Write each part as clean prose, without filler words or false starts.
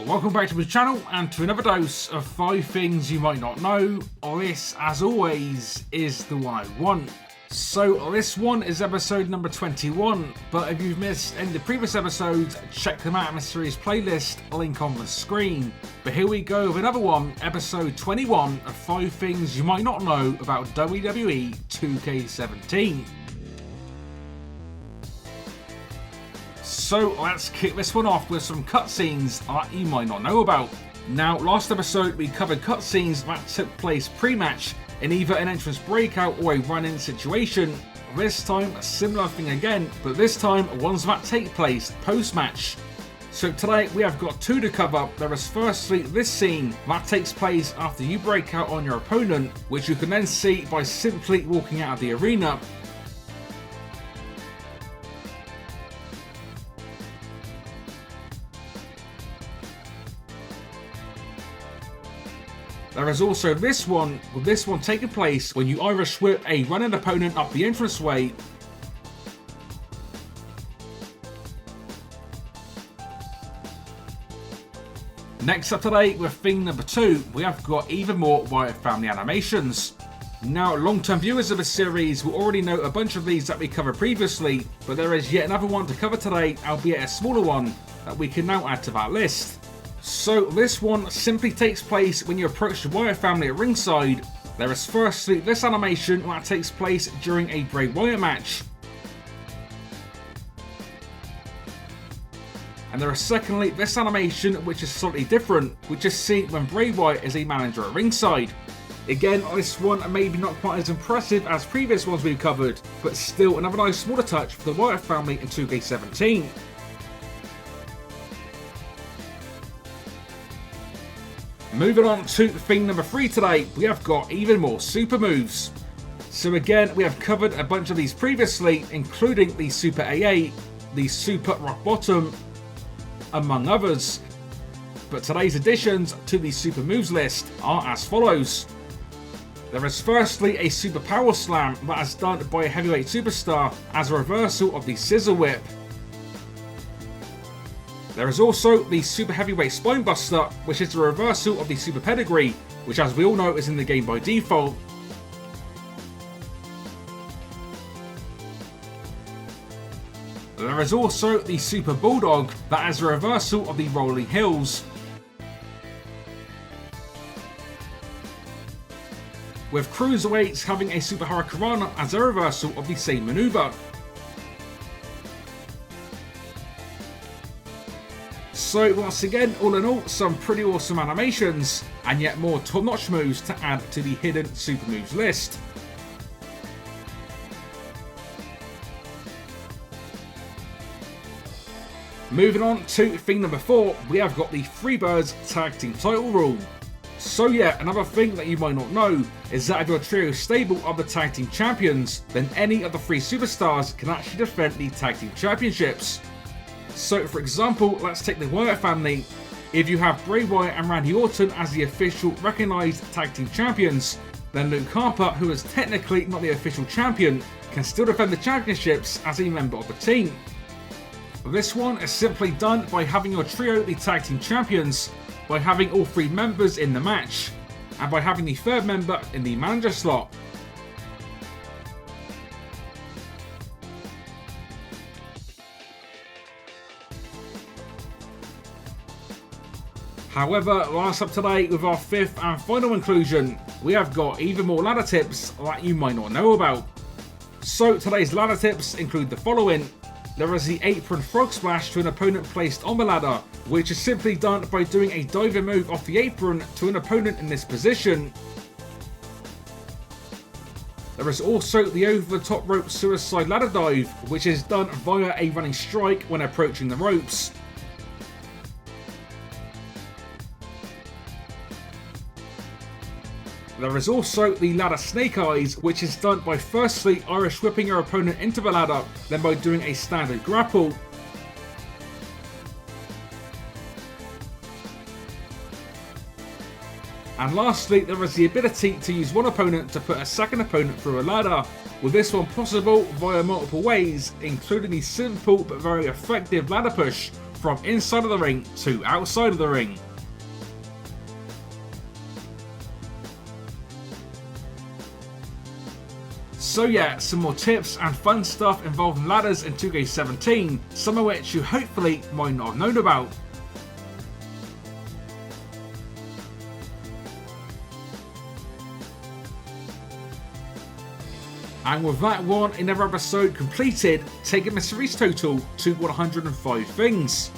Welcome back to the channel and to another dose of 5 things you might not know. This, as always, is the one I want. So this one is episode number 21, but if you've missed any of the previous episodes, check them out in the series playlist, link on the screen. But here we go with another one, episode 21 of 5 things you might not know about WWE 2K17. So let's kick this one off with some cutscenes that you might not know about. Now, last episode we covered cutscenes that took place pre-match in either an entrance breakout or a run-in situation. This time, a similar thing again, but this time ones that take place post-match. So today we have got 2 to cover. There is firstly this scene that takes place after you break out on your opponent, which you can then see by simply walking out of the arena. There is also this one, with this one taking place when you Irish whip a running opponent up the entranceway. Next up today, with thing number 2, we have got even more Wyatt family animations. Now, long-term viewers of the series will already know a bunch of these that we covered previously, but there is yet another one to cover today, albeit a smaller one, that we can now add to that list. So this one simply takes place when you approach the Wyatt family at ringside. There is firstly this animation that takes place during a Bray Wyatt match. And there is secondly this animation which is slightly different, which is seen when Bray Wyatt is a manager at ringside. Again, this one maybe not quite as impressive as previous ones we've covered, but still another nice smaller touch for the Wyatt family in 2K17. Moving on to thing number 3 today, we have got even more super moves. So again, we have covered a bunch of these previously, including the Super AA, the Super Rock Bottom, among others. But today's additions to the super moves list are as follows. There is firstly a Super Power Slam that is done by a heavyweight superstar as a reversal of the Scissor Whip. There is also the Super Heavyweight Spinebuster, which is a reversal of the Super Pedigree, which as we all know is in the game by default. There is also the Super Bulldog, that is a reversal of the Rolling Hills. With Cruiserweights having a Super Hurricanrana as a reversal of the same maneuver. So once again, all in all, some pretty awesome animations, and yet more top-notch moves to add to the hidden super moves list. Moving on to thing number 4, we have got the Freebird Tag Team title rule. So yeah, another thing that you might not know is that if your trio stable are the Tag Team Champions, then any of the 3 superstars can actually defend the Tag Team Championships. So for example, let's take the Wyatt family. If you have Bray Wyatt and Randy Orton as the official recognised Tag Team Champions, then Luke Harper, who is technically not the official champion, can still defend the championships as a member of the team. This one is simply done by having your trio the Tag Team Champions, by having all 3 members in the match, and by having the 3rd member in the manager slot. However, last up today with our 5th and final inclusion, we have got even more ladder tips that you might not know about. So today's ladder tips include the following. There is the apron frog splash to an opponent placed on the ladder, which is simply done by doing a diving move off the apron to an opponent in this position. There is also the over the top rope suicide ladder dive, which is done via a running strike when approaching the ropes. There is also the ladder snake eyes, which is done by firstly Irish whipping your opponent into the ladder, then by doing a standard grapple. And lastly, there is the ability to use one opponent to put a second opponent through a ladder, with this one possible via multiple ways, including the simple but very effective ladder push from inside of the ring to outside of the ring. So yeah, some more tips and fun stuff involving ladders in 2K17, some of which you hopefully might not have known about. And with that one, another episode completed, taking the series total to 105 things.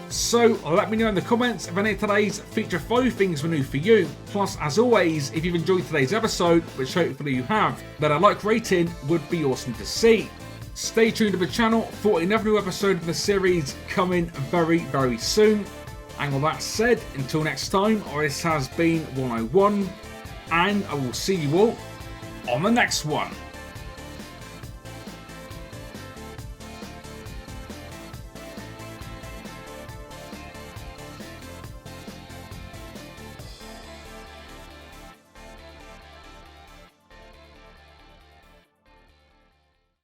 So let me know in the comments if any of today's feature 5 things were new for you. Plus, as always, if you've enjoyed today's episode, which hopefully you have, then a like rating would be awesome to see. Stay tuned to the channel for another new episode of the series coming very soon. And with that said, until next time, this has been 101, and I will see you all on the next one.